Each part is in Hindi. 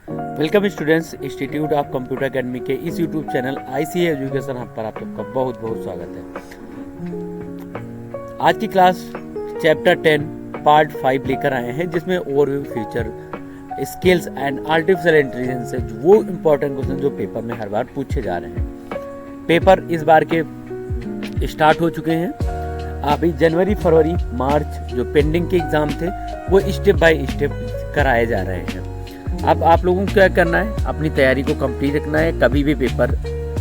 Welcome students, institute of computer academy के इस YouTube channel ICA education hub पर आप सबका बहुत बहुत स्वागत है। आज की क्लास चैप्टर 10 पार्ट 5 लेकर आए हैं, जिसमें overview, future, skills and artificial intelligence से वो इम्पोर्टेंट क्वेश्चन जो पेपर में हर बार पूछे जा रहे हैं। पेपर इस बार के स्टार्ट हो चुके हैं। अभी जनवरी, फरवरी, मार्च जो पेंडिंग के एग्जाम थे वो स्टेप बाय स्टेप कराए जा रहे हैं। अब आप लोगों को क्या करना है, अपनी तैयारी को कंप्लीट रखना है। कभी भी पेपर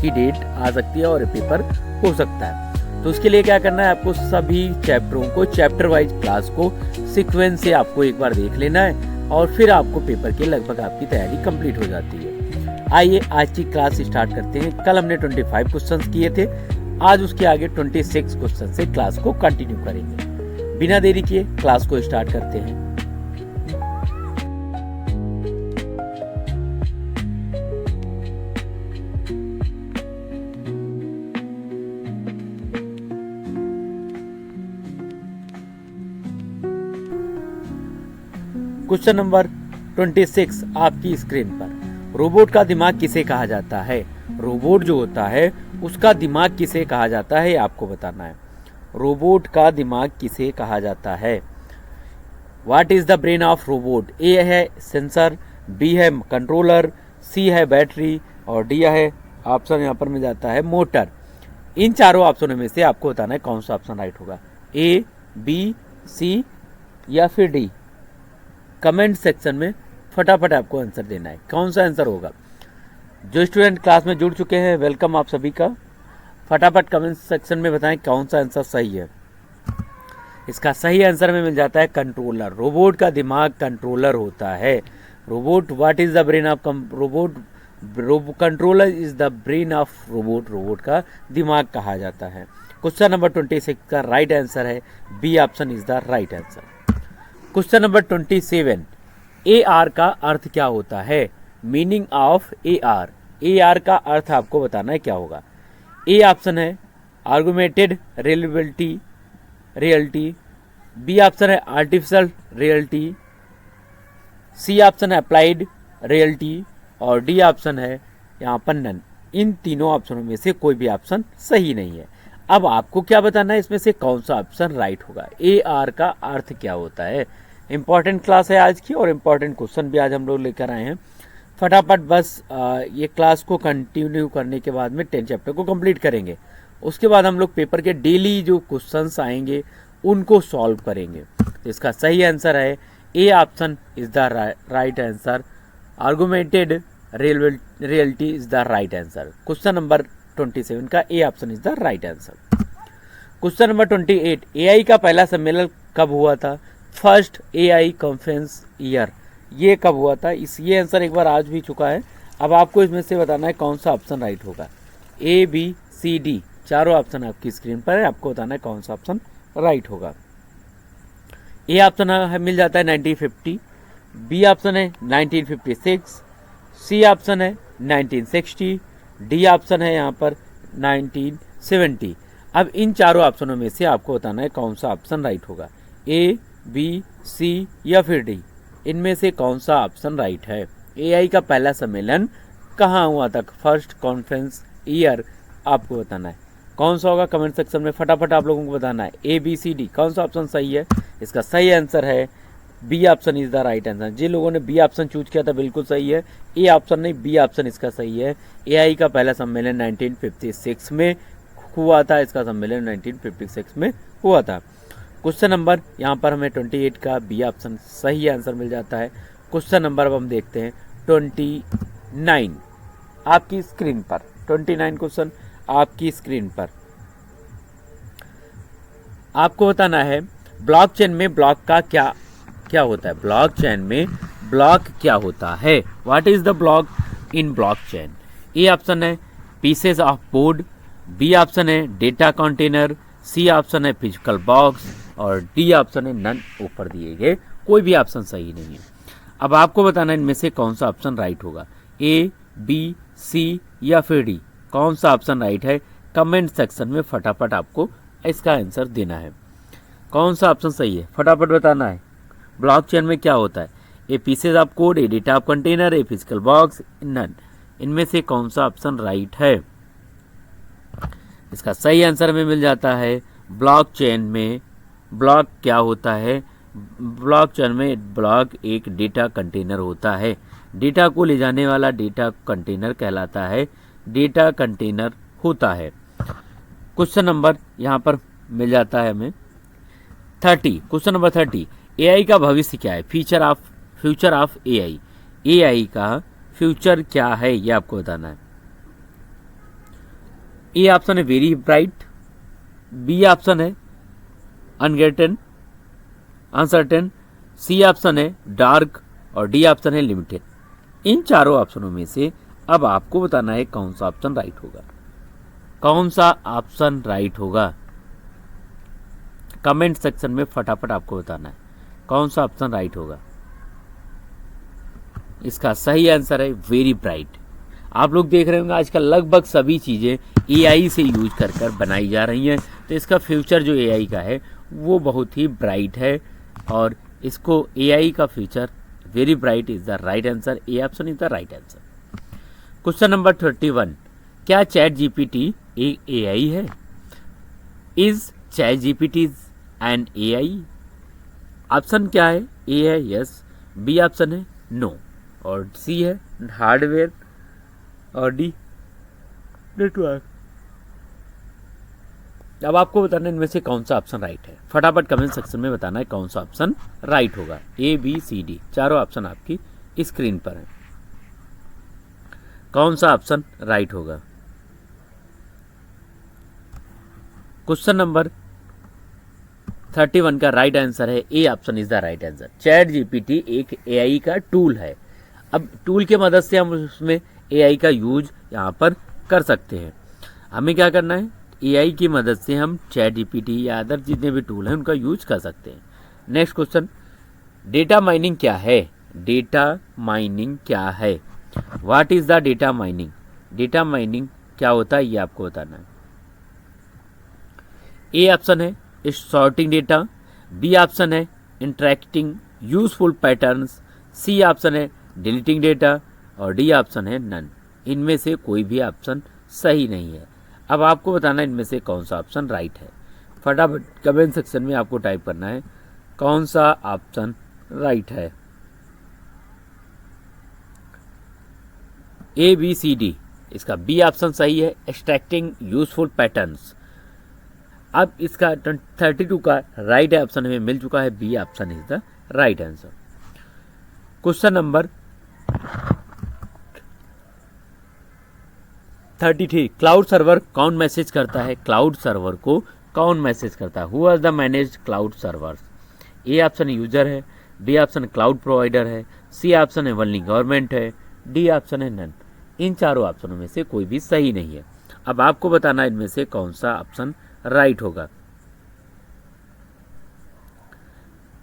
की डेट आ सकती है और पेपर हो सकता है, तो उसके लिए क्या करना है, आपको सभी चैप्टरों को चैप्टर वाइज क्लास को सीक्वेंस से आपको एक बार देख लेना है और फिर आपको पेपर के लगभग आपकी तैयारी कंप्लीट हो जाती है। आइए आज की क्लास स्टार्ट करते हैं। कल हमने 25 क्वेश्चंस किए थे, आज उसके आगे 26 क्वेश्चन से क्लास को कंटिन्यू करेंगे। बिना देरी किए क्लास को स्टार्ट करते हैं। क्वेश्चन नंबर 26 आपकी स्क्रीन पर। रोबोट का दिमाग किसे कहा जाता है? रोबोट जो होता है उसका दिमाग किसे कहा जाता है, आपको बताना है। रोबोट का दिमाग किसे कहा जाता है? What is the brain of robot? A है सेंसर, बी है कंट्रोलर, सी है बैटरी और डी है ऑप्शन यहाँ पर मिल जाता है मोटर। इन चारों ऑप्शनों में से आपको बताना है कौन सा ऑप्शन राइट होगा, ए, बी, सी या फिर डी। कमेंट सेक्शन में फटाफट आपको आंसर देना है, कौन सा आंसर होगा। जो स्टूडेंट क्लास में जुड़ चुके हैं, वेलकम आप सभी का। फटाफट कमेंट सेक्शन में बताएं कौन सा आंसर सही है। इसका सही आंसर में मिल जाता है कंट्रोलर। रोबोट का दिमाग कंट्रोलर होता है। Robot, what is the brain of robot? Controller is the brain of robot. Robot का दिमाग कहा जाता है। क्वेश्चन नंबर 26 का राइट आंसर है B option is the right answer. Question number 27, AR का अर्थ क्या होता है? Meaning of AR। AR का अर्थ आपको बताना है क्या होगा। ए ऑप्शन है आर्गुमेंटेड रियलिटी, बी ऑप्शन है आर्टिफिशियल रियलिटी, सी ऑप्शन है अप्लाइड रियलिटी और डी ऑप्शन है यहाँ पर नन। इन तीनों ऑप्शनों में से कोई भी ऑप्शन सही नहीं है। अब आपको क्या बताना है, इसमें से कौन सा ऑप्शन राइट होगा। AR का अर्थ क्या होता है? इंपॉर्टेंट क्लास है आज की और इम्पॉर्टेंट क्वेश्चन भी आज हम लोग लेकर आए हैं। फटाफट बस ये क्लास को कंटिन्यू करने के बाद में 10 चैप्टर को कंप्लीट करेंगे। उसके बाद हम लोग पेपर के डेली जो क्वेश्चंस आएंगे उनको सॉल्व करेंगे। तो इसका सही आंसर है A option is the right answer. Augmented reality is the right answer. Question number 27 का A option is the right answer. Question number 28, AI का पहला सम्मेलन कब हुआ था? फर्स्ट AI कॉन्फ्रेंस ईयर, ये कब हुआ था? ये आंसर एक बार आज भी चुका है। अब आपको इसमें से बताना है कौन सा ऑप्शन राइट होगा। A, B, C, D चारों ऑप्शन आपकी स्क्रीन पर है, आपको बताना है कौन सा ऑप्शन राइट होगा। ए ऑप्शन है मिल जाता है 1950, बी ऑप्शन है 1956, सी ऑप्शन है 1960, डी ऑप्शन है यहाँ पर 1970। अब इन चारों ऑप्शनों में से आपको बताना है कौन सा ऑप्शन राइट होगा। ए, बी, सी या फिर डी, इनमें से कौन सा ऑप्शन राइट है। AI का पहला सम्मेलन कहाँ हुआ था? फर्स्ट कॉन्फ्रेंस ईयर आपको बताना है कौन सा होगा। कमेंट सेक्शन में फटाफट आप लोगों को बताना है A, B, C, D कौन सा ऑप्शन सही है। इसका सही आंसर है B option is the right answer. जिन लोगों ने बी ऑप्शन चूज किया था बिल्कुल सही है। ए ऑप्शन नहीं, बी ऑप्शन इसका सही है। AI का पहला सम्मेलन 1956 में हुआ था। इसका सम्मेलन 1956 में हुआ था। क्वेश्चन नंबर यहाँ पर हमें 28 का बी ऑप्शन सही आंसर मिल जाता है। क्वेश्चन नंबर अब हम देखते हैं 29 आपकी स्क्रीन पर। 29 क्वेश्चन आपकी स्क्रीन पर। आपको बताना है ब्लॉकचेन में ब्लॉक का क्या होता है। ब्लॉकचेन में ब्लॉक क्या होता है? What is the block in blockchain? A option है pieces of board, B option है डेटा कंटेनर, सी ऑप्शन है फिजिकल बॉक्स और डी ऑप्शन है नन। ऊपर दिए गए कोई भी ऑप्शन सही नहीं है। अब आपको बताना है इनमें से कौन सा ऑप्शन राइट होगा। ए, बी, सी या फिर डी, कौन सा ऑप्शन राइट है। कमेंट सेक्शन में फटाफट आपको इसका आंसर देना है। कौन सा ऑप्शन सही है फटाफट बताना है। ब्लॉकचेन में क्या होता है? A pieces of code, a data of container, a physical box, none. इनमें से कौन सा ऑप्शन राइट है? इसका सही आंसर हमें मिल जाता है ब्लॉकचेन में। ब्लॉक क्या होता है? ब्लॉकचेन में ब्लॉक एक डेटा कंटेनर होता है। डेटा को ले जाने वाला डेटा कंटेनर कहलाता है, डेटा कंटेनर होता है। क्वेश्चन नंबर यहाँ पर मिल जाता है हमें 30। क्वेश्चन नंबर 30, एआई का भविष्य क्या है? Future of AI. एआई का फ्यूचर क्या है ये आपको बताना है। ए ऑप्शन है वेरी ब्राइट, बी ऑप्शन है अनसर्टेन, सी ऑप्शन है डार्क और डी ऑप्शन है लिमिटेड। इन चारों ऑप्शनों में से अब आपको बताना है कौन सा ऑप्शन राइट होगा। कौन सा ऑप्शन राइट होगा? कमेंट सेक्शन में फटाफट आपको बताना है कौन सा ऑप्शन राइट होगा। इसका सही आंसर है वेरी ब्राइट। आप लोग देख रहे होंगे आजकल लगभग सभी चीज़ें एआई से यूज कर बनाई जा रही हैं, तो इसका फ्यूचर जो एआई का है वो बहुत ही ब्राइट है और इसको एआई का future very bright is the right answer. A option is the right answer. Question number 31, क्या चैट जीपीटी एक एआई है? Is ChatGPT an AI? Option क्या है? ए है यस, बी ऑप्शन है नो और सी है हार्डवेयर और डी नेटवर्क। अब आपको बताना है इनमें से कौन सा ऑप्शन राइट है। फटाफट कमेंट सेक्शन में बताना है कौन सा ऑप्शन राइट होगा। ए बी सी डी चारों ऑप्शन आपकी स्क्रीन पर है। कौन सा ऑप्शन राइट होगा? क्वेश्चन नंबर 31 का राइट आंसर है A option is the right answer. Chat GPT एक एआई का टूल है। अब टूल के मदद से हम उसमें एआई का यूज यहाँ पर कर सकते हैं। हमें क्या करना है? एआई की मदद से हम चैट जीपीटी या अदर जितने भी टूल हैं उनका यूज कर सकते हैं। नेक्स्ट क्वेश्चन, डेटा माइनिंग क्या है? डेटा माइनिंग क्या है? What is the data mining? Data mining क्या होता है ये आपको बताना है। ए ऑप्शन है सॉर्टिंग डेटा, बी ऑप्शन है interacting useful patterns, C option है डिलीटिंग डेटा और डी ऑप्शन है नन। इनमें से कोई भी ऑप्शन सही नहीं है। अब आपको बताना है इनमें से कौन सा ऑप्शन राइट है। फटाफट कमेंट सेक्शन में आपको टाइप करना है कौन सा ऑप्शन राइट है। ए बी सी डी, इसका बी ऑप्शन सही है एक्सट्रैक्टिंग यूजफुल पैटर्न्स। अब इसका 32 का राइट ऑप्शन हमें मिल चुका है, B option is the right answer. Question number 33, cloud server कौन मैसेज करता है? क्लाउड सर्वर को कौन मैसेज करता है? Who are the manage cloud servers? A option user है, बी ऑप्शन क्लाउड प्रोवाइडर है, सी ऑप्शन है ओनली गवर्नमेंट है, डी ऑप्शन है नन। इन चारों ऑप्शनों में से कोई भी सही नहीं है। अब आपको बताना इनमें से कौन सा ऑप्शन राइट होगा।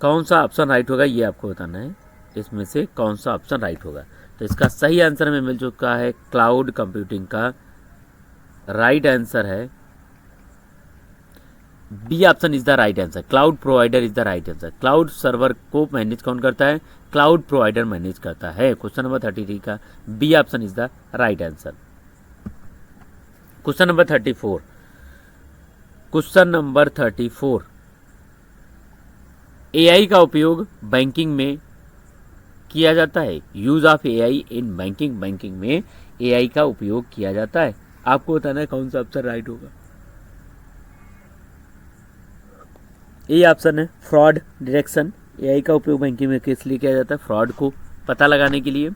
कौन सा ऑप्शन राइट होगा ये आपको बताना है, इसमें से कौन सा ऑप्शन राइट होगा। तो इसका सही आंसर हमें मिल चुका है क्लाउड कंप्यूटिंग का राइट आंसर है B option is the right answer. Cloud provider is the right answer. Cloud server को मैनेज कौन करता है? क्लाउड प्रोवाइडर मैनेज करता है। क्वेश्चन नंबर 33 का B option is the right answer. Question number 34, question number 34, AI का उपयोग बैंकिंग में किया जाता है। Use of AI in banking, banking में एआई का उपयोग किया जाता है। आपको बताना है कौन सा ऑप्शन राइट होगा। ए ऑप्शन है फ्रॉड डिटेक्शन। एआई का उपयोग बैंकिंग में किस लिए किया जाता है? फ्रॉड को पता लगाने के लिए।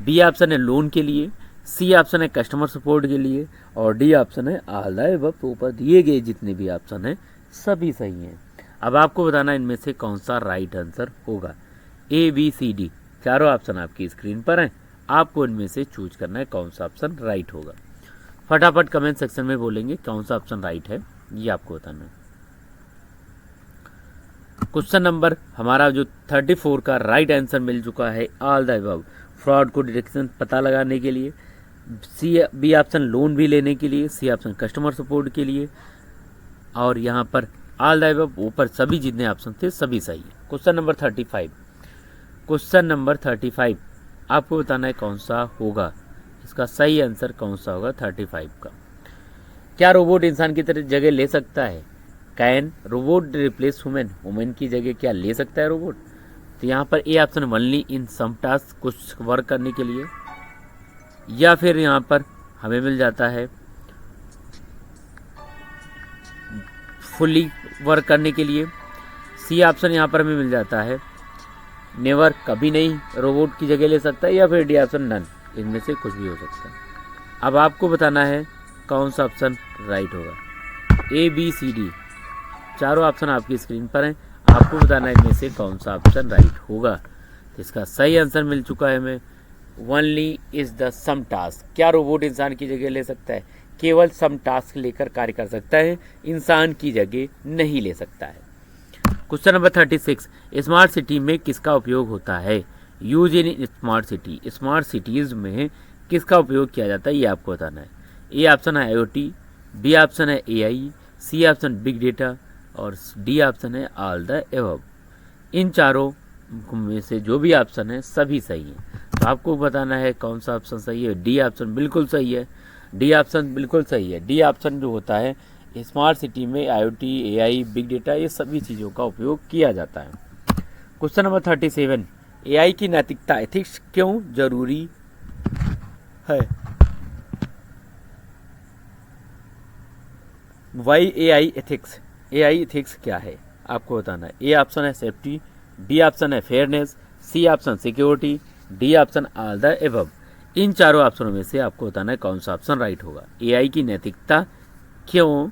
बी ऑप्शन है लोन के लिए, सी ऑप्शन है कस्टमर सपोर्ट के लिए और डी ऑप्शन है ऑल द अबव। ऊपर दिए गए जितने भी ऑप्शन हैं सभी सही हैं। अब आपको बताना इनमें से कौन सा राइट आंसर होगा। ए बी सी डी चारों ऑप्शन आपकी स्क्रीन पर हैं। आपको इनमें से चूज करना है कौन सा ऑप्शन राइट होगा। फटाफट कमेंट सेक्शन में बोलेंगे कौन सा ऑप्शन राइट है ये आपको बताना है। क्वेश्चन नंबर हमारा जो 34 का राइट आंसर मिल चुका है ऑल द अबव। फ्रॉड को डिटेक्शन पता लगाने के लिए, सी बी ऑप्शन लोन भी लेने के लिए, सी ऑप्शन कस्टमर सपोर्ट के लिए और यहाँ पर ऑल द अबव ऊपर सभी जितने ऑप्शन थे सभी सही है। क्वेश्चन नंबर 35, क्वेश्चन नंबर 35 आपको बताना है कौन सा होगा, इसका सही आंसर कौन सा होगा 35 का। क्या रोबोट इंसान की तरह जगह ले सकता है? Can robot replace women, women की जगह क्या ले सकता है रोबोट? तो यहाँ पर A option only in some task, कुछ वर्क करने के लिए, या फिर यहाँ पर हमें मिल जाता है फुल्ली वर्क करने के लिए। सी ऑप्शन यहाँ पर हमें मिल जाता है नेवर, कभी नहीं रोबोट की जगह ले सकता है, या फिर डी ऑप्शन नन, इनमें से कुछ भी हो सकता है। अब आपको बताना है कौन सा ऑप्शन राइट होगा। ए बी सी डी चारों ऑप्शन आपकी स्क्रीन पर हैं, आपको बताना है इनमें से कौन सा ऑप्शन राइट होगा। तो इसका सही आंसर मिल चुका है हमें, only is the some task. क्या रोबोट इंसान की जगह ले सकता है? केवल सम टास्क लेकर कार्य कर सकता है, इंसान की जगह नहीं ले सकता है। क्वेश्चन नंबर 36 स्मार्ट सिटी में किसका उपयोग होता है? Use in smart city, smart cities में किसका उपयोग किया जाता है ये आपको बताना है। ए ऑप्शन है IoT, बी ऑप्शन है AI, C option big data और डी ऑप्शन है ऑल द एबव। इन चारों में से जो भी ऑप्शन है सभी सही है, तो आपको बताना है कौन सा ऑप्शन सही है। डी ऑप्शन बिल्कुल सही है, डी ऑप्शन बिल्कुल सही है। डी ऑप्शन जो होता है स्मार्ट सिटी में IoT, AI, बिग डेटा ये सभी चीज़ों का उपयोग किया जाता है। क्वेश्चन नंबर 37 AI की नैतिकता एथिक्स क्यों जरूरी है? Why AI ethics, AI ethics क्या है आपको बताना है। ए ऑप्शन है सेफ्टी, बी ऑप्शन है fairness, C option security, D option all the above. इन चारों ऑप्शनों में से आपको बताना है कौन सा ऑप्शन राइट होगा। AI की नैतिकता क्यों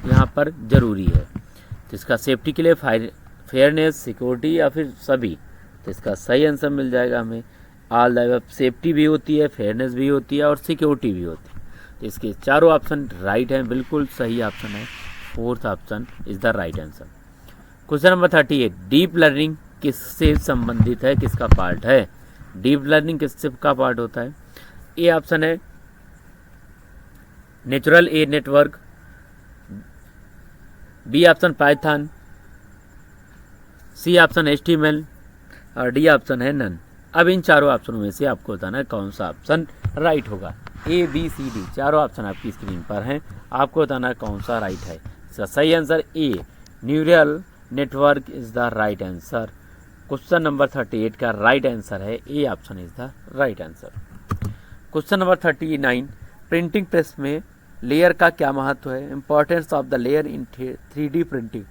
यहाँ पर जरूरी है? तो इसका सेफ्टी के लिए फेयरनेस, सिक्योरिटी या फिर सभी, तो इसका सही आंसर मिल जाएगा हमें ऑल द एबव। सेफ्टी भी होती है, फेयरनेस भी होती है और सिक्योरिटी भी होती है, तो इसके चारों ऑप्शन राइट हैं, बिल्कुल सही ऑप्शन है। Fourth option is the right answer. Question number 38 deep learning किससे संबंधित है, किसका पार्ट है? डीप लर्निंग किससे का पार्ट होता है? ए ऑप्शन है natural a network, B option python, C option HTML और डी ऑप्शन है नन। अब इन चारों ऑप्शनों में से आपको बताना है कौन सा ऑप्शन राइट होगा। ए बी सी डी चारों ऑप्शन आपकी स्क्रीन पर हैं, आपको बताना है कौन सा राइट है। इसका सही answer A neural network is the right answer. Question number 38 का राइट आंसर है A option is the right answer. Question number 39 printing press में लेयर का क्या महत्व है? Importance of the layer in 3D printing.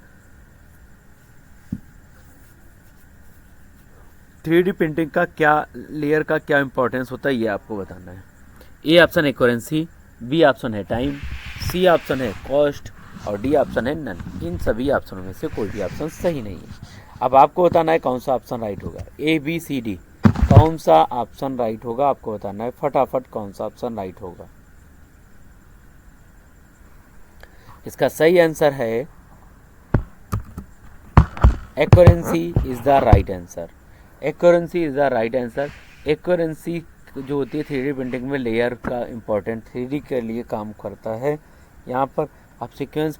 3D printing का क्या, लेयर का क्या इंपॉर्टेंस होता है ये आपको बताना है। A option accuracy, B option है टाइम, सी ऑप्शन है कॉस्ट और डी ऑप्शन है नन। इन सभी ऑप्शनों में से कोई भी ऑप्शन सही नहीं है। अब आपको बताना है कौन सा ऑप्शन राइट होगा। ए बी सी डी कौन सा ऑप्शन राइट होगा आपको बताना है फटाफट, कौन सा ऑप्शन राइट होगा। इसका सही आंसर है accuracy is the right answer. Accuracy is the right answer. Accuracy जो होती है 3D प्रिंटिंग में लेयर का इम्पोर्टेंट 3D के लिए काम करता है। यहाँ पर अब सीक्वेंस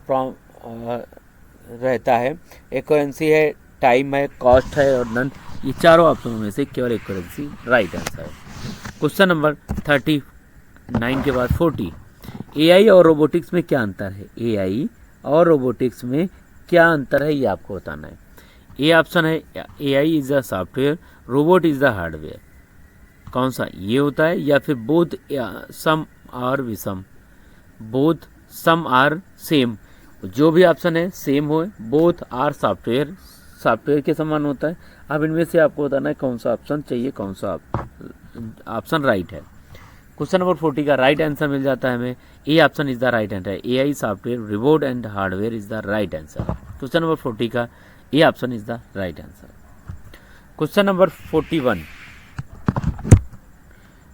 रहता है, एक्यूरेंसी है, टाइम है, कॉस्ट है और नन। ये चारों ऑप्शनों में से केवल एक्यूरेंसी राइट आंसर है। क्वेश्चन नंबर 39 के बाद 40 AI और रोबोटिक्स में क्या अंतर है? AI और रोबोटिक्स में क्या अंतर है ये आपको बताना है। ए ऑप्शन है AI is the software, robot is the hardware. कौन सा ये होता है, या फिर बोथ सम आर विषम, बोथ सम आर सेम। जो भी ऑप्शन है सेम हो, बोथ आर सॉफ्टवेयर, सॉफ्टवेयर के समान होता है। अब इनमें से आपको बताना है कौन सा ऑप्शन चाहिए, कौन सा ऑप्शन राइट है। क्वेश्चन नंबर 40 का राइट आंसर मिल जाता है हमें ए option is the right answer. AI software, robot and hardware is the right answer. Question number 40 का A option is the right answer. Question number 41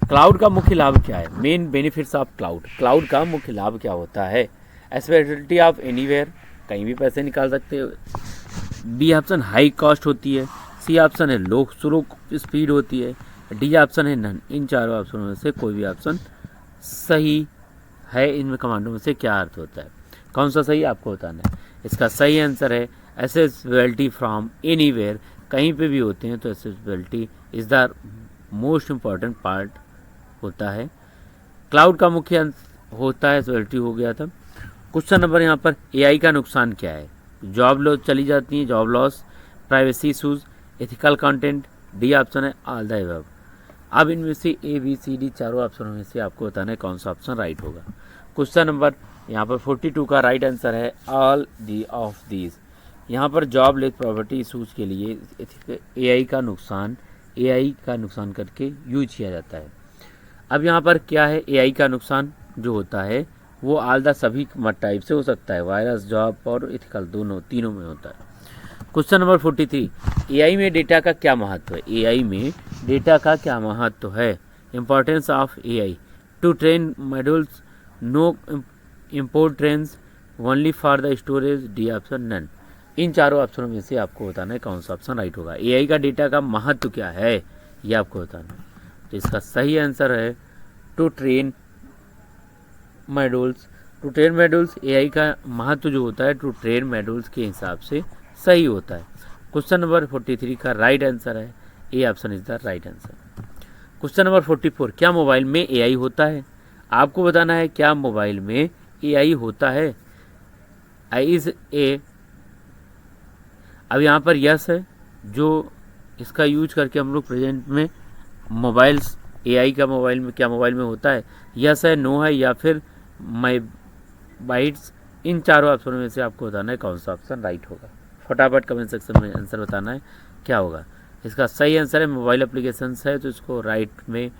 cloud का मुख्य लाभ क्या है? Main benefits of cloud. Cloud का मुख्य लाभ क्या होता है? एक्सेसिबिलिटी ऑफ एनीवेयर, कहीं भी पैसे निकाल सकते हो। बी ऑप्शन हाई कॉस्ट होती है, सी ऑप्शन है लो स्लो स्पीड होती है, डी ऑप्शन है नन। इन चारों ऑप्शनों में से कोई भी ऑप्शन सही है। इनमें कमांडों में से क्या अर्थ होता है, कौन सा सही आपको बताना है। इसका सही आंसर है एक्सेसिबिलिटी फ्रॉम एनीवेयर, कहीं पे भी होते हैं तो accessibility is the most important part होता है। क्लाउड का मुख्य अंश होता है एक्सेसिबिलिटी हो गया था। क्वेश्चन नंबर यहाँ पर एआई का नुकसान क्या है? जॉब लॉस चली जाती है, job loss, privacy issues, ethical content, D option है ऑल द अबव। अब इनमें से ए बी सी डी चारों ऑप्शनों में से आपको बताना है कौन सा ऑप्शन राइट होगा। क्वेश्चन नंबर यहाँ पर 42 का राइट आंसर है ऑल दी ऑफ दीज। यहाँ पर जॉब लेस प्रॉपर्टी इशूज़ के लिए एआई का नुकसान करके यूज किया जाता है। अब यहाँ पर क्या है, एआई का नुकसान जो होता है वो ऑल द सभी टाइप से हो सकता है, वायरस, जॉब और एथिकल तीनों में होता है। क्वेश्चन नंबर 43, एआई में डेटा का क्या महत्व है? एआई में डेटा का क्या महत्व है? Importance of AI to train modules, no import trains, only for the storage, D option none. इन चारों ऑप्शनों में से आपको बताना है कौन सा ऑप्शन राइट होगा। एआई का डेटा का महत्व क्या है ये आपको बताना है। तो इसका सही आंसर है to train modules. To train modules, AI का महत्व जो होता है टू ट्रेन मॉड्यूल्स के हिसाब से सही होता है। क्वेश्चन नंबर 43 का राइट आंसर है A option is the right answer. Question number 44, क्या मोबाइल में एआई होता है? आपको बताना है क्या मोबाइल में एआई होता है। इज ए, अब यहाँ पर यस है, जो इसका यूज करके हम लोग प्रेजेंट में मोबाइल्स, एआई का मोबाइल में होता है, यस है, नो है या फिर माई बाइट्स। इन चारों ऑप्शनों में से आपको बताना है कौन सा ऑप्शन राइट होगा। फटाफट कमेंट सेक्शन में आंसर बताना है क्या होगा। इसका सही आंसर है मोबाइल एप्लीकेशंस है, तो इसको राइट में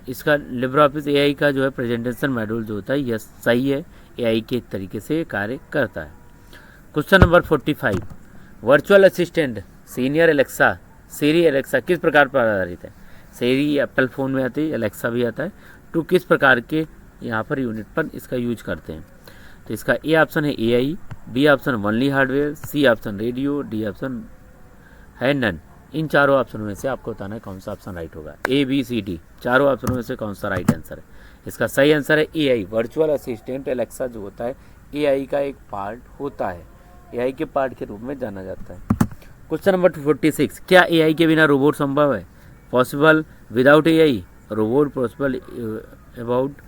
इसका लिब्रे ऑफिस एआई का जो है प्रेजेंटेशन मॉड्यूल जो होता है यह सही है, एआई के तरीके से कार्य करता है। Question number 45, virtual assistant senior Alexa, Siri Alexa किस प्रकार पर आधारित है? सीरी एप्पल फ़ोन में आती है, एलेक्सा भी आता है, तो किस प्रकार के यहाँ पर यूनिट पर इसका यूज करते हैं? तो इसका ए ऑप्शन है AI, B option only hardware, C option radio, D option है नन। इन चारों ऑप्शनों में से आपको बताना है कौन सा ऑप्शन राइट होगा। ए बी सी डी चारों ऑप्शनों में से कौन सा राइट आंसर है? इसका सही आंसर है एआई। वर्चुअल असिस्टेंट एलेक्सा जो होता है एआई का एक पार्ट होता है, एआई के पार्ट के रूप में जाना जाता है। क्वेश्चन नंबर 46, क्या एआई के बिना रोबोट संभव है? Possible without AI, robot possible about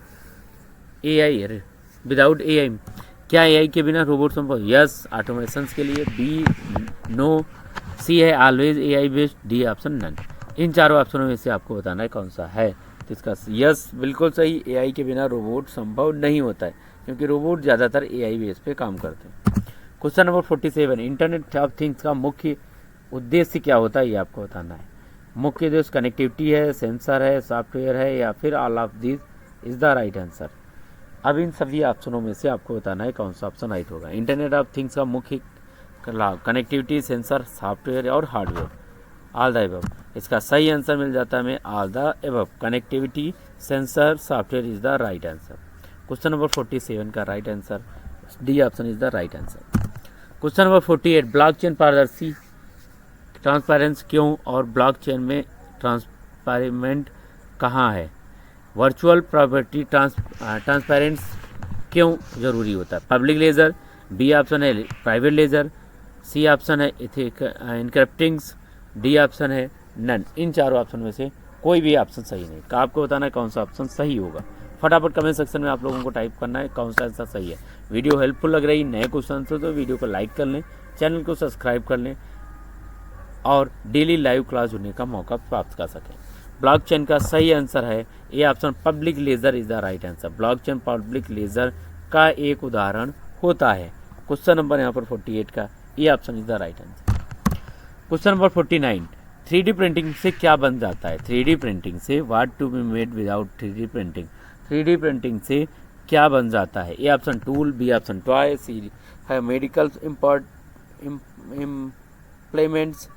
AI, without AI. क्या एआई के बिना रोबोट संभव? यस ऑटोमेशन के लिए, बी नो, सी है always AI based, D option none. इन चारों ऑप्शनों में से आपको बताना है कौन सा है। तो इसका यस बिल्कुल सही, एआई के बिना रोबोट संभव नहीं होता है, क्योंकि रोबोट ज़्यादातर एआई बेस पे काम करते हैं। Question number 47, internet of things का मुख्य उद्देश्य क्या होता है ये आपको बताना है। मुख्य उद्देश्य कनेक्टिविटी है, सेंसर है, सॉफ्टवेयर है या फिर all of this is the right answer. अब इन सभी ऑप्शनों में से आपको बताना है कौन सा ऑप्शन राइट होगा। इंटरनेट ऑफ थिंग्स का मुख्य कनेक्टिविटी, सेंसर, सॉफ्टवेयर और हार्डवेयर, ऑल द अबव। इसका सही आंसर मिल जाता है हमें all the above, connectivity, sensor, software is the right answer. Question number 47 का right answer D option is the right answer. Question number 48, blockchain पारदर्शी ट्रांसपेरेंस क्यों और ब्लॉकचेन में ट्रांसपेरेंट कहाँ है? वर्चुअल प्रॉपर्टी ट्रांसपेरेंस क्यों जरूरी होता है? पब्लिक लेजर, बी ऑप्शन है प्राइवेट लेजर, सी ऑप्शन है इनक्रिप्टिंग्स, डी ऑप्शन है नन। इन चारों ऑप्शन में से कोई भी ऑप्शन सही नहीं। का आपको बताना है कौन सा ऑप्शन सही होगा। फटाफट कमेंट सेक्शन में आप लोगों को टाइप करना है कौन सा आंसर सही है। वीडियो हेल्पफुल लग रही, नए क्वेश्चन हो तो वीडियो को लाइक कर लें, चैनल को सब्सक्राइब कर लें और डेली लाइव क्लास जुड़ने का मौका प्राप्त कर सकें। ब्लॉकचेन का सही आंसर है A option, public ledger is the right answer. Blockchain public ledger का एक उदाहरण होता है। क्वेश्चन नंबर यहाँ पर 48 का A option is the right answer. Question number 49, 3D printing से क्या बन जाता है? 3D प्रिंटिंग से what to be made without 3D printing, 3D printing से क्या बन जाता है? A option tool, B option toy, C है मेडिकल इम्प्लीमेंट्स,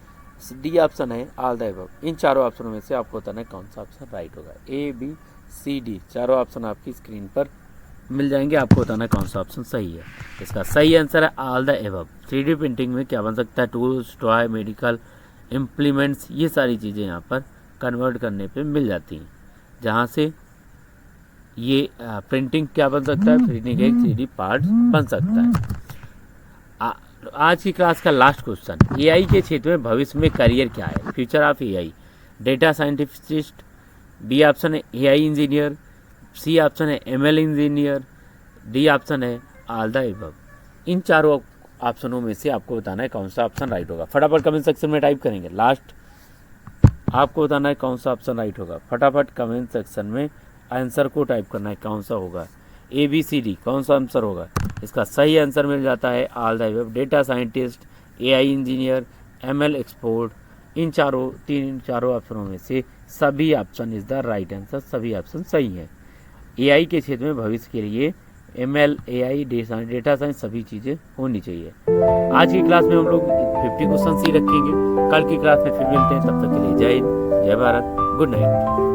डी ऑप्शन है ऑल द अबव। इन चारों ऑप्शनों में से आपको बताना है कौन सा ऑप्शन राइट होगा। ए बी सी डी चारों ऑप्शन आपकी स्क्रीन पर मिल जाएंगे, आपको बताना है कौन सा ऑप्शन सही है। इसका सही आंसर है all the above. 3D printing में क्या बन सकता है? टूल्स, टॉय, मेडिकल इम्प्लीमेंट्स, ये सारी चीज़ें यहाँ पर कन्वर्ट करने पे मिल जाती हैं, जहाँ से ये प्रिंटिंग क्या बन सकता है? प्रिंटिंग एक 3D पार्ट बन सकता है। आज की क्लास का लास्ट क्वेश्चन, एआई के क्षेत्र में भविष्य में करियर क्या है? Future of AI, data scientist, B option है एआई इंजीनियर, सी ऑप्शन है एमएल इंजीनियर, डी ऑप्शन है ऑल द अबव। इन चारों ऑप्शनों में से आपको बताना है कौन सा ऑप्शन राइट होगा। फटाफट कमेंट सेक्शन में टाइप करेंगे। लास्ट आपको बताना है कौन सा ऑप्शन राइट होगा। फटाफट कमेंट सेक्शन में आंसर को टाइप करना है कौन सा होगा। ए बी सी डी कौन सा आंसर होगा? इसका सही आंसर मिल जाता है all the above. Data scientist, AI engineer, ML expert, इन चारों ऑप्शनों में से सभी option is the right answer. सभी ऑप्शन सही हैं। एआई के क्षेत्र में भविष्य के लिए एमएल, एआई, डेटा साइंस सभी चीज़ें होनी चाहिए। आज की क्लास में हम लोग 50 क्वेश्चन ही रखेंगे। कल की क्लास में फिर मिलते हैं। तब तक के लिए जय हिंद, जय भारत, गुड नाइट।